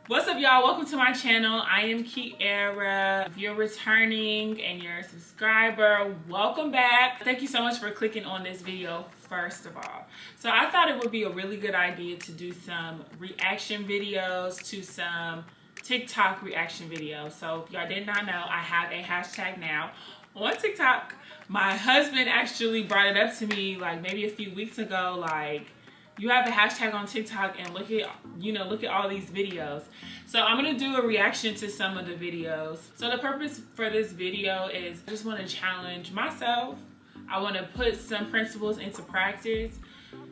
What's up, y'all? Welcome to my channel. I am Kiara. If you're returning and you're a subscriber, welcome back. Thank you so much for clicking on this video, first of all. So I thought it would be a really good idea to do some reaction videos to some TikTok reaction videos. So if y'all did not know, I have a hashtag now on TikTok. My husband actually brought it up to me like maybe a few weeks ago, like, you have a hashtag on TikTok and look at all these videos. So I'm gonna do a reaction to some of the videos. So the purpose for this video is I just want to challenge myself. I want to put some principles into practice.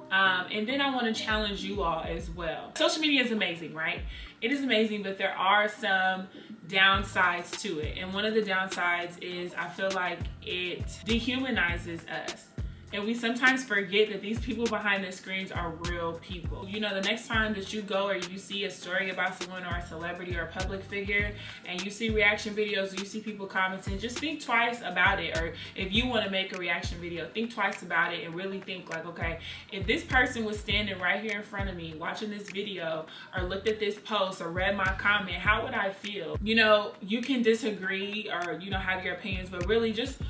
And then I want to challenge you all as well. Social media is amazing, right? It is amazing, but there are some downsides to it. And one of the downsides is I feel like it dehumanizes us. And we sometimes forget that these people behind the screens are real people. You know, the next time that you go or you see a story about someone or a celebrity or a public figure and you see reaction videos, or you see people commenting, just think twice about it. Or if you want to make a reaction video, think twice about it and really think like, okay, if this person was standing right here in front of me watching this video or looked at this post or read my comment, how would I feel? You know, you can disagree or, you know, have your opinions, but really just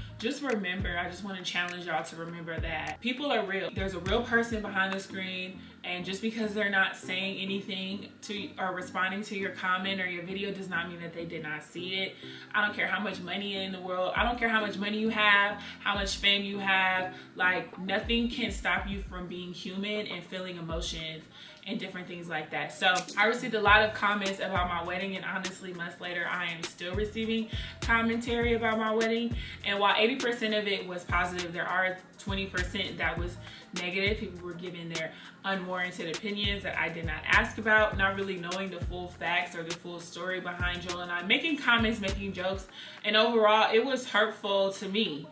remember, I just want to challenge y'all to remember that people are real. There's a real person behind the screen, and just because they're not saying anything to or responding to your comment or your video does not mean that they did not see it. I don't care how much money in the world, I don't care how much money you have, how much fame you have, like nothing can stop you from being human and feeling emotions and different things like that. So I received a lot of comments about my wedding, and honestly months later I am still receiving commentary about my wedding. And while 80% of it was positive, there are 20% that was negative. People were giving their unwarranted opinions that I did not ask about, not really knowing the full facts or the full story behind Joel and I, making comments, making jokes, and overall it was hurtful to me.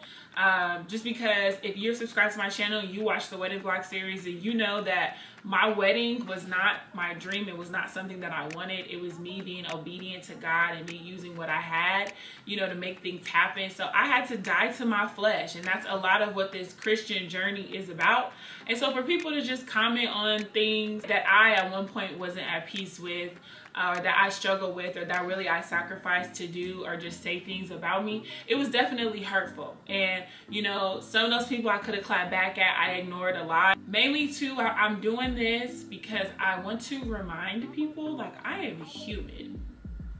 Just because if you're subscribed to my channel, you watch the wedding vlog series, and you know that my wedding was not my dream. It was not something that I wanted. It was me being obedient to God and me using what I had, you know, to make things happen. So I had to die to my flesh, and that's a lot of what this Christian journey is about. And so for people to just comment on things that I at one point wasn't at peace with, or that I struggle with, or that really I sacrificed to do, or just say things about me, it was definitely hurtful. And you know, some of those people I could have clapped back at, I ignored a lot. Mainly too, I'm doing this because I want to remind people like I am human.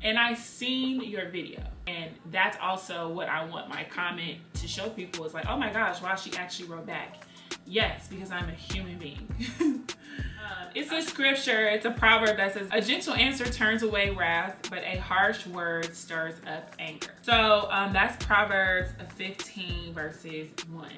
And I seen your video, and that's also what I want my comment to show people is like, oh my gosh, wow, she actually wrote back. Yes, because I'm a human being. It's a scripture, it's a proverb that says, a gentle answer turns away wrath, but a harsh word stirs up anger. So that's Proverbs 15 verses 1.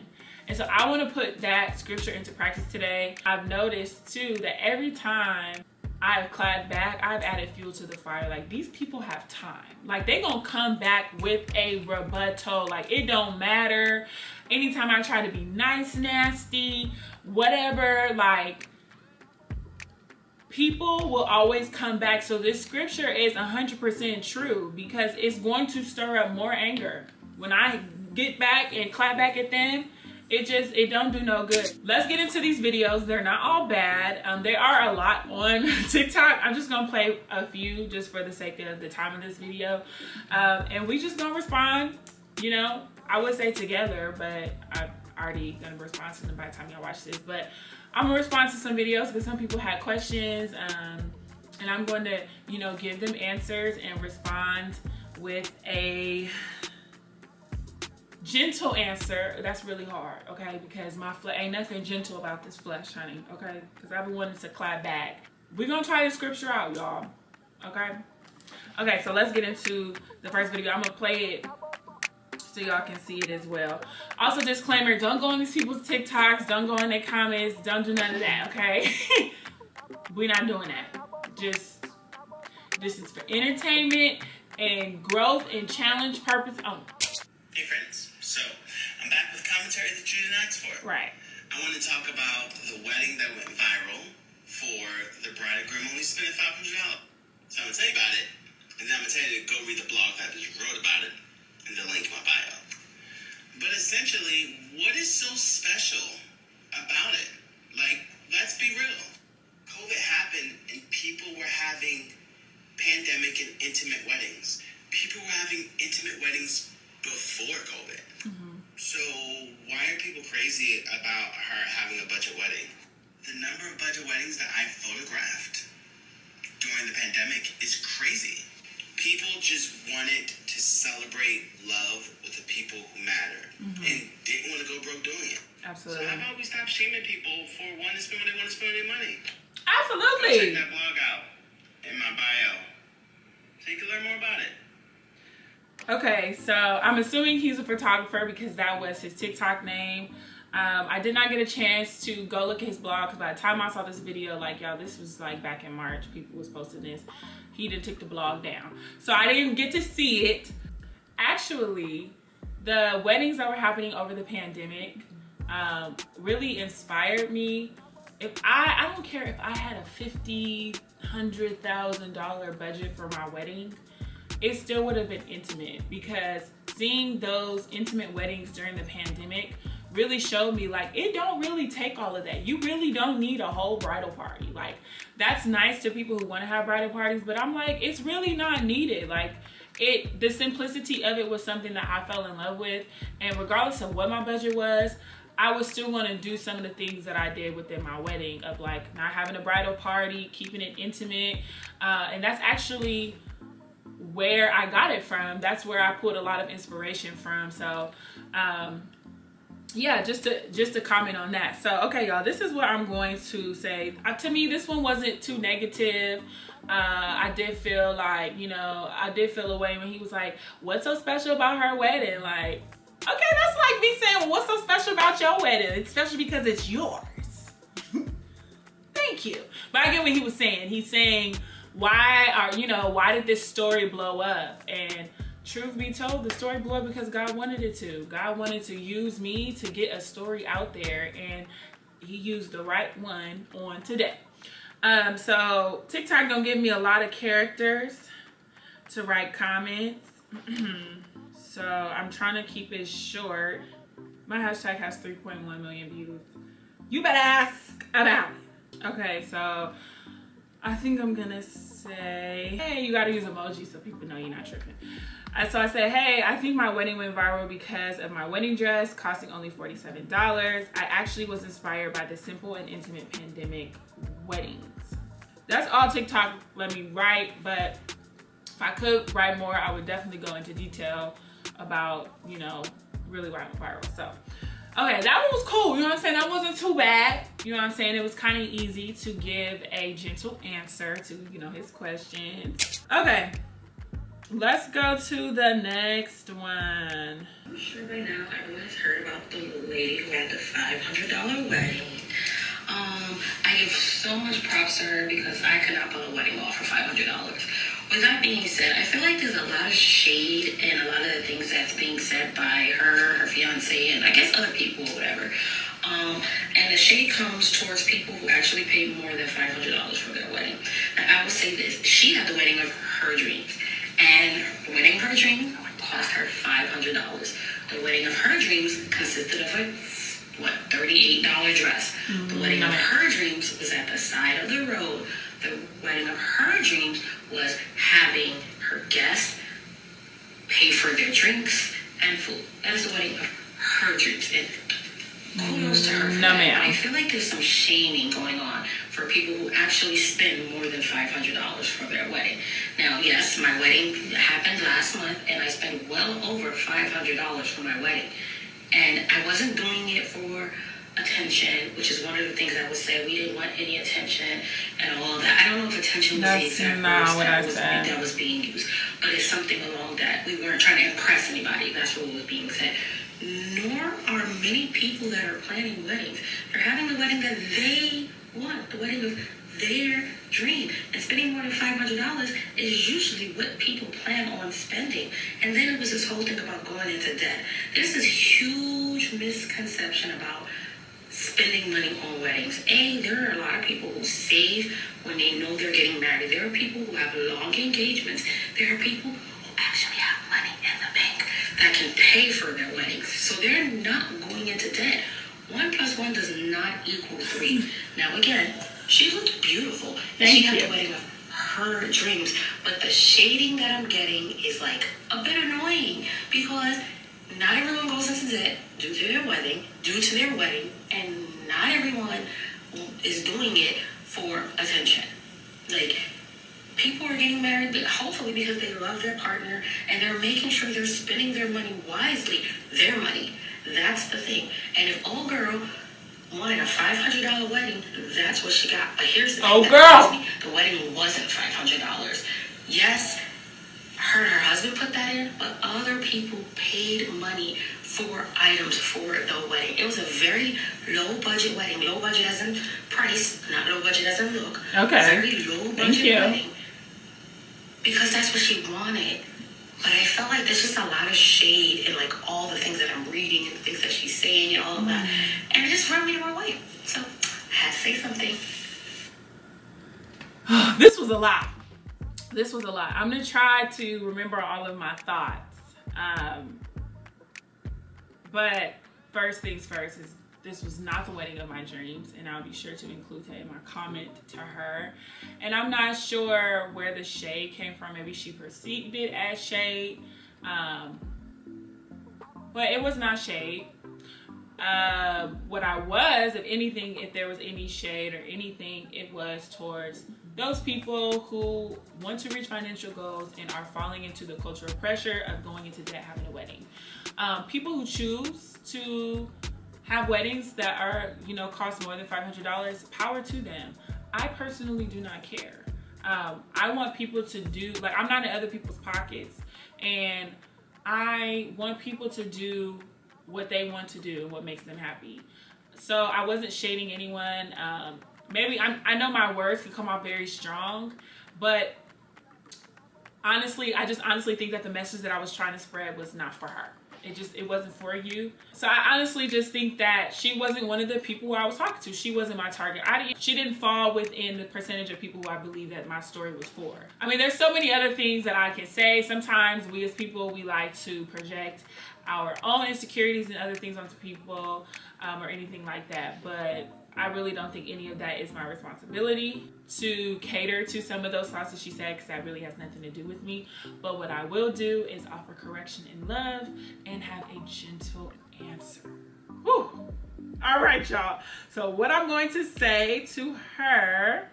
And so I want to put that scripture into practice today. I've noticed too that every time I've clapped back, I've added fuel to the fire. Like, these people have time. Like, they gonna come back with a rebuttal. Like, it don't matter. Anytime I try to be nice, nasty, whatever, like, people will always come back. So this scripture is 100% true, because it's going to stir up more anger. When I get back and clap back at them, it don't do no good. Let's get into these videos. They're not all bad. There are a lot on TikTok. I'm just gonna play a few just for the sake of the time of this video. And we just gonna respond, you know, I would say together, but I'm already gonna respond to them by the time y'all watch this. But I'm gonna respond to some videos because some people had questions, and I'm going to, you know, give them answers and respond with a gentle answer. That's really hard, okay? Because my flesh, ain't nothing gentle about this flesh, honey, okay? Because I've been wanting to clap back. We're gonna try the scripture out, y'all, okay? Okay, so let's get into the first video. I'm gonna play it so y'all can see it as well. Also, disclaimer, don't go on these people's TikToks, don't go in their comments, don't do none of that, okay? We're not doing that. Just, this is for entertainment and growth and challenge purpose only. Hey friends, so I'm back with commentary that you didn't ask for. Right. I want to talk about the wedding that went viral for the bride and groom only spending $500. So I'm going to tell you about it, and then I'm going to tell you to go read the blog that just wrote about it in the link in my bio. But essentially, what is so special about it? Like, let's be real. COVID happened and people were having pandemic and intimate weddings. People were having intimate weddings before COVID. So why are people crazy about her having a budget wedding? The number of budget weddings that I photographed during the pandemic is crazy. People just wanted to celebrate love with the people who matter and didn't want to go broke doing it. Absolutely. So how about we stop shaming people for wanting to spend when they want to spend their money? Absolutely. Go check that blog out in my bio so you can learn more about it. Okay, so I'm assuming he's a photographer because that was his TikTok name. I did not get a chance to go look at his blog because by the time I saw this video, like, y'all, this was like back in March, people was posting this. He done took the blog down. So I didn't get to see it. Actually, the weddings that were happening over the pandemic really inspired me. If I don't care if I had a $50,000, $100,000 budget for my wedding, it still would have been intimate, because seeing those intimate weddings during the pandemic really showed me, like, it don't really take all of that. You really don't need a whole bridal party. Like, that's nice to people who want to have bridal parties, but I'm like, it's really not needed. Like, the simplicity of it was something that I fell in love with, and regardless of what my budget was, I was still going to do some of the things that I did within my wedding, of like not having a bridal party, keeping it intimate, and that's actually where I got it from. That's where I pulled a lot of inspiration from. So yeah, just to comment on that. So okay, y'all, this is what I'm going to say. To me, this one wasn't too negative. I did feel like, you know, I did feel a way when he was like, what's so special about her wedding? Like, okay, that's like me saying, well, what's so special about your wedding? It's special because it's yours. Thank you. But I get what he was saying. He's saying, why did this story blow up? And truth be told, the story blew up because God wanted it to. God wanted to use me to get a story out there, and he used the right one on today. So TikTok gonna give me a lot of characters to write comments. So I'm trying to keep it short. My hashtag has 3.1 million views. You better ask about it. Okay, so I think I'm gonna say, hey, you gotta use emojis so people know you're not tripping. So I said, hey, I think my wedding went viral because of my wedding dress costing only $47. I actually was inspired by the simple and intimate pandemic weddings. That's all TikTok let me write, but if I could write more, I would definitely go into detail about, you know, really why I'm viral. So, okay, that one was cool. You know what I'm saying? That wasn't too bad. You know what I'm saying? It was kind of easy to give a gentle answer to, you know, his questions. Okay, let's go to the next one. I'm sure by now everyone's heard about the lady who had the $500 wedding. I give so much props to her because I could not pull a wedding off for $500. With that being said, I feel like there's a lot of shade and a lot of the things that's being said by her fiance, and I guess other people or whatever. And the shade comes towards people who actually paid more than $500 for their wedding. Now, I will say this. She had the wedding of her dreams. And the wedding of her dreams cost her $500. The wedding of her dreams consisted of a $38 dress. The wedding of her dreams was at the side of the road. The wedding of her dreams was having her guests pay for their drinks and food. That is the wedding of her dreams. And kudos to her for that. I feel like there's some shaming going on for people who actually spend more than $500 for their wedding. Now, yes, my wedding happened last month, and I spent well over $500 for my wedding. And I wasn't doing it for attention, which is one of the things I would say. We didn't want any attention and all that. I don't know if attention was the exact word that was being used, but it's something along that. We weren't trying to impress anybody. That's what was being said. Nor are many people that are planning weddings. They're having the wedding that they want, the wedding of their dream. And spending more than $500 is usually what people plan on spending. And then it was this whole thing about going into debt. There's this huge misconception about spending money on weddings. There are a lot of people who save when they know they're getting married. There are people who have long engagements. There are people who actually have money in the bank that can pay for their weddings. So they're not going into debt. 1 + 1 does not equal 3. Now again, she looked beautiful. And she had the wedding of her dreams. But the shading that I'm getting is like a bit annoying because not everyone goes into debt due to their wedding, and not everyone is doing it for attention. Like, people are getting married, but hopefully because they love their partner and they're making sure they're spending their money wisely. Their money. That's the thing. And if old girl wanted a $500 wedding, that's what she got. But here's the thing. Oh, girl. The wedding wasn't $500. Yes, her and her husband put that in, but other people paid money for items for the wedding. It was a very low budget wedding. Low budget as in price, not low budget as in look. Okay. Very low budget wedding. Because that's what she wanted. But I felt like there's just a lot of shade in like all the things that I'm reading and the things that she's saying and all of that. And it just rubbed me the wrong way. So I had to say something. This was a lot. This was a lot. I'm gonna try to remember all of my thoughts. But first things first is this was not the wedding of my dreams, and I'll be sure to include that in my comment to her. And I'm not sure where the shade came from. Maybe she perceived it as shade, but it was not shade. What I was, if anything, if there was any shade or anything, it was towards those people who want to reach financial goals and are falling into the cultural pressure of going into debt having a wedding. People who choose to have weddings that are, cost more than $500, power to them. I personally do not care. I want people to do, I'm not in other people's pockets, and I want people to do what they want to do and what makes them happy. So I wasn't shading anyone. Maybe I know my words could come off very strong, but honestly, I just honestly think that the message that I was trying to spread was not for her. It wasn't for you. So I honestly just think that she wasn't one of the people who I was talking to. She wasn't my target audience. She didn't fall within the percentage of people who I believe that my story was for. I mean, there's so many other things that I can say. Sometimes we as people, we like to project our own insecurities and other things onto people or anything like that. But I really don't think any of that is my responsibility to cater to some of those thoughts that she said, because that really has nothing to do with me. But what I will do is offer correction in love and have a gentle answer. Whew. All right, y'all. So what I'm going to say to her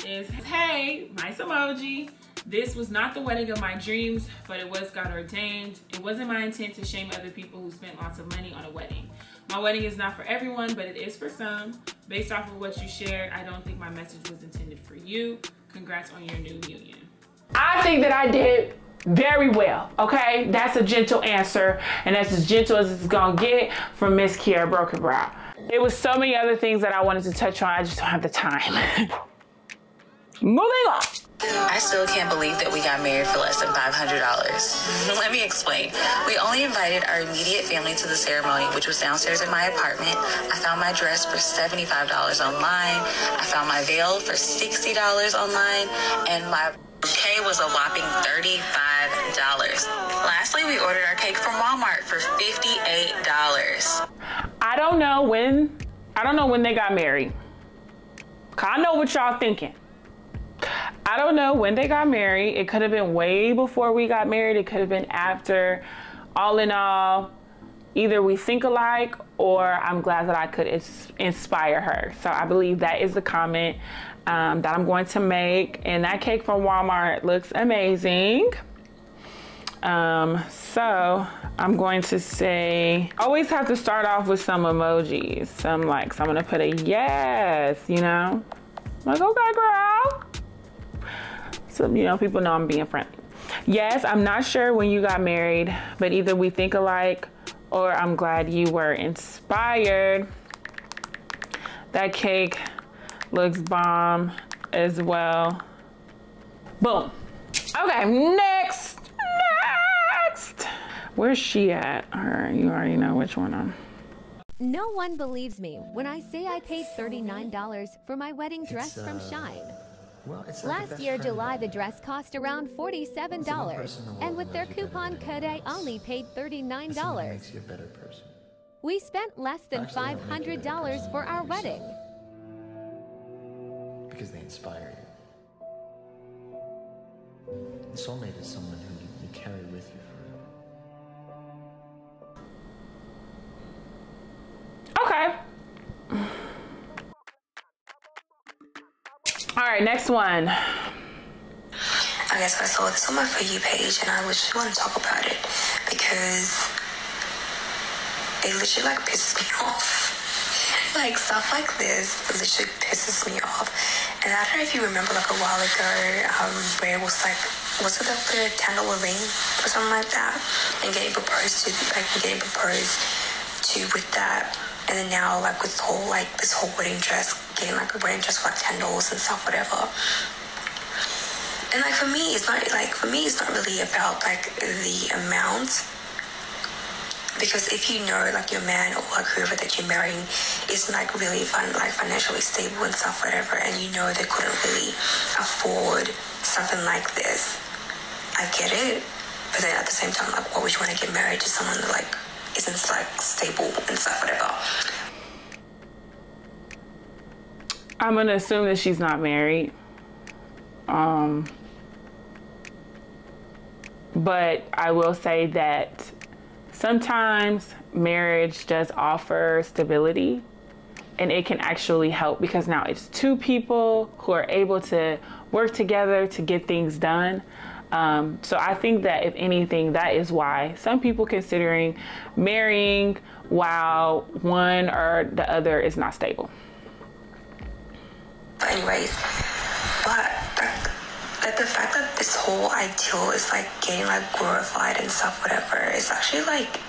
is, hey, nice emoji. This was not the wedding of my dreams, but it was God ordained. It wasn't my intent to shame other people who spent lots of money on a wedding. My wedding is not for everyone, but it is for some. Based off of what you shared, I don't think my message was intended for you. Congrats on your new union. I think that I did very well, okay? That's a gentle answer, and that's as gentle as it's gonna get from Miss Kiera Broken Brow. There was so many other things that I wanted to touch on, I just don't have the time. Moving on. I still can't believe that we got married for less than $500. Let me explain. We only invited our immediate family to the ceremony, which was downstairs in my apartment. I found my dress for $75 online. I found my veil for $60 online. And my bouquet was a whopping $35. Lastly, we ordered our cake from Walmart for $58. I don't know when they got married. I know what y'all thinking. I don't know when they got married. It could have been way before we got married. It could have been after. All in all, either we think alike or I'm glad that I could inspire her. So I believe that is the comment that I'm going to make. And that cake from Walmart looks amazing. So I'm going to say, always have to start off with some emojis. So I'm going to put a yes, like, okay, girl. So, people know I'm being friendly. Yes, I'm not sure when you got married, but either we think alike or I'm glad you were inspired. That cake looks bomb as well. Boom. Okay, next. Where's she at? You already know which one I'm. No one believes me when I say I paid $39 for my wedding dress from Shine. Well, it's like Last year, July, the dress cost around $47, and with their coupon code, I only paid $39. Makes you a better person. We spent less than $500 for our wedding. Because they inspire you. A soulmate is someone who you carry with you forever. Okay. All right, next one. Okay, so I saw this on my For You page, and I just want to talk about it because it literally like pisses me off. Like stuff like this literally pisses me off. And I don't know if you remember like a while ago where it was like, was it like the $10 ring or something like that, and getting proposed to with that. And then now like with whole like this whole wedding dress, getting like a wedding dress for like $10 and stuff, whatever. And like for me it's not really about like the amount, because if you know like your man or like whoever that you're marrying is like really financially stable and stuff, whatever, and you know they couldn't really afford something like this, I get it. But then at the same time, like, why would you want to get married to someone that like isn't like stable and stuff, whatever? I'm gonna assume that she's not married. But I will say that sometimes marriage does offer stability, and it can actually help because now it's two people who are able to work together to get things done. So I think that if anything, that is why some people considering marrying while one or the other is not stable. But anyways, like the fact that this whole ideal is like getting like glorified and stuff, whatever, is actually like,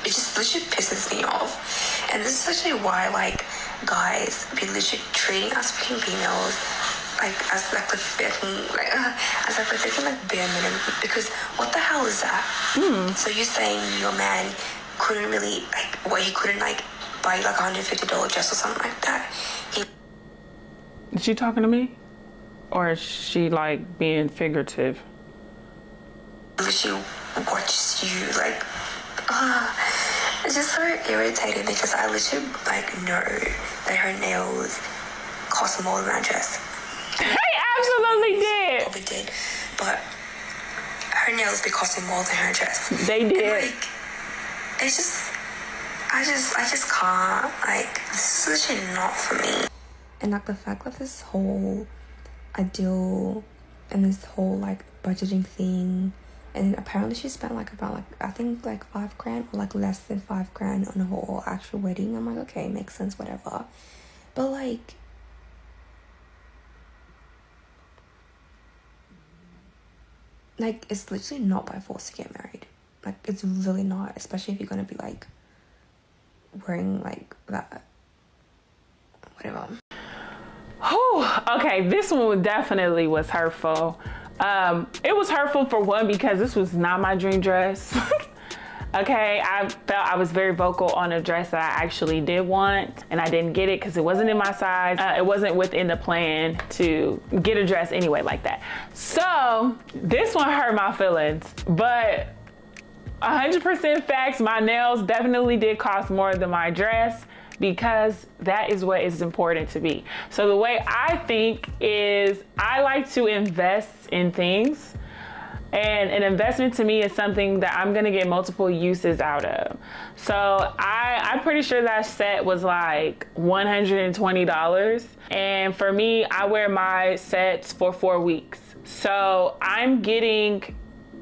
it just literally pisses me off. And this is actually why like guys be literally treating us fucking females like as like the freaking like bare minimum, because what the hell is that? So you're saying your man couldn't really like, what, he couldn't like buy like $150 dress or something like that? Is she talking to me? Or is she like being figurative? Literally watches you like, it's just so irritating because I literally like know that her nails cost more than that dress. They absolutely did. Probably did, but her nails be costing more than her dress. They did. And, like, it's just, I just can't. Like, this is literally not for me. And like the fact that this whole ideal and this whole like budgeting thing, and apparently she spent like about like I think like $5,000 or like less than $5,000 on her whole actual wedding. I'm like, okay, makes sense, whatever. But like, it's literally not by force to get married. Like, it's really not, especially if you're gonna be like wearing like that, whatever. Oh, okay, this one definitely was hurtful. It was hurtful for one because this was not my dream dress. Okay, I felt I was very vocal on a dress that I actually did want, and I didn't get it because it wasn't in my size. It wasn't within the plan to get a dress anyway like that. So this one hurt my feelings, but 100% facts, my nails definitely did cost more than my dress, because that is what is important to me. So the way I think is I like to invest in things, and an investment to me is something that I'm gonna get multiple uses out of. So I'm pretty sure that set was like $120. And for me, I wear my sets for 4 weeks. So I'm getting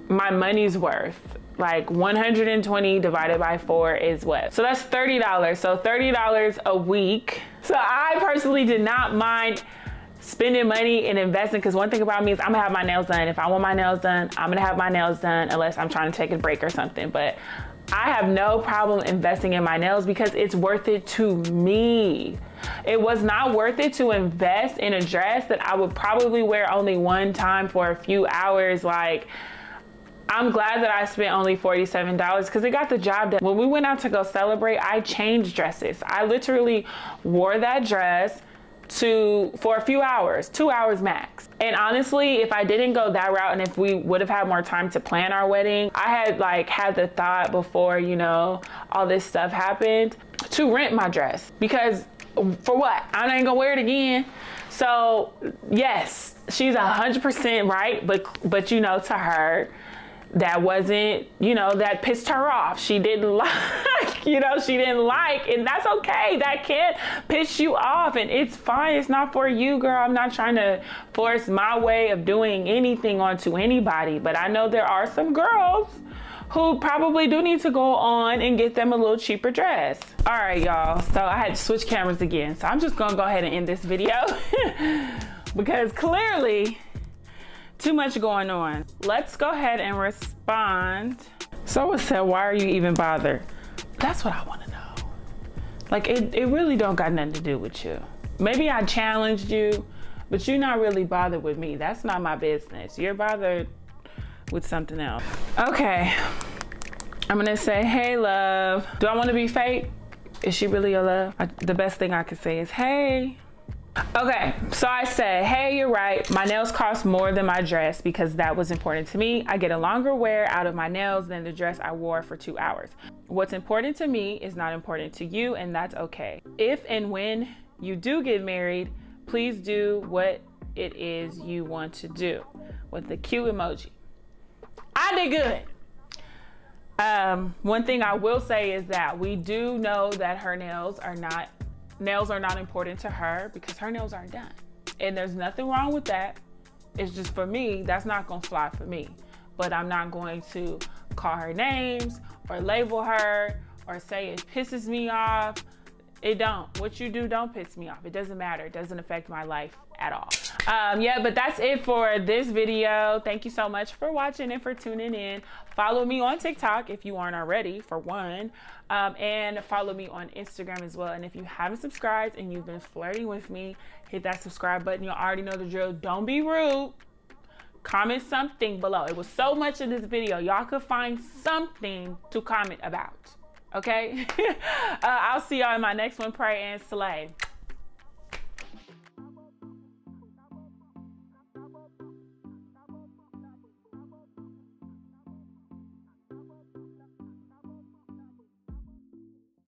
my money's worth. Like 120 divided by 4 is what? So that's $30. So $30 a week. So I personally did not mind spending money and investing, because one thing about me is I'm gonna have my nails done. If I want my nails done, I'm gonna have my nails done, unless I'm trying to take a break or something. But I have no problem investing in my nails because it's worth it to me. It was not worth it to invest in a dress that I would probably wear only one time for a few hours. Like, I'm glad that I spent only $47 because it got the job done. When we went out to go celebrate, I changed dresses. I literally wore that dress for a few hours, 2 hours max. And honestly, if I didn't go that route, and if we would have had more time to plan our wedding, I had had the thought before, you know, all this stuff happened, to rent my dress, because for what? I ain't gonna wear it again. So yes, she's 100% right, but you know, to her, that wasn't, you know, that pissed her off. She didn't like, you know, she didn't like, and that's okay. That can't piss you off, and it's fine. It's not for you, girl. I'm not trying to force my way of doing anything onto anybody, but I know there are some girls who probably do need to go on and get them a little cheaper dress. All right, y'all. So I had to switch cameras again. So I'm just gonna go ahead and end this video because clearly too much going on. Let's go ahead and respond. Someone said, why are you even bothered? That's what I want to know. Like, it really don't got nothing to do with you. Maybe I challenged you, but you're not really bothered with me. That's not my business. You're bothered with something else. Okay, I'm gonna say, hey, love. Do I want to be fake? Is she really your love? The best thing I could say is, hey. Okay, so I said, hey, you're right. My nails cost more than my dress because that was important to me. I get a longer wear out of my nails than the dress I wore for 2 hours. What's important to me is not important to you, and that's okay. If and when you do get married, please do what it is you want to do, with the cute emoji. I did good. One thing I will say is that we do know that her nails are not important to her because her nails aren't done. And there's nothing wrong with that. It's just, for me, that's not gonna fly for me. But I'm not going to call her names or label her or say it pisses me off. It don't. What you do don't piss me off. It doesn't matter. It doesn't affect my life at all. Yeah, but that's it for this video. Thank you so much for watching and for tuning in. Follow me on TikTok if you aren't already, for one, and follow me on Instagram as well. And if you haven't subscribed and you've been flirting with me, hit that subscribe button. You already know the drill. Don't be rude. Comment something below. It was so much in this video. Y'all could find something to comment about. Okay? I'll see y'all in my next one. Pray and slay.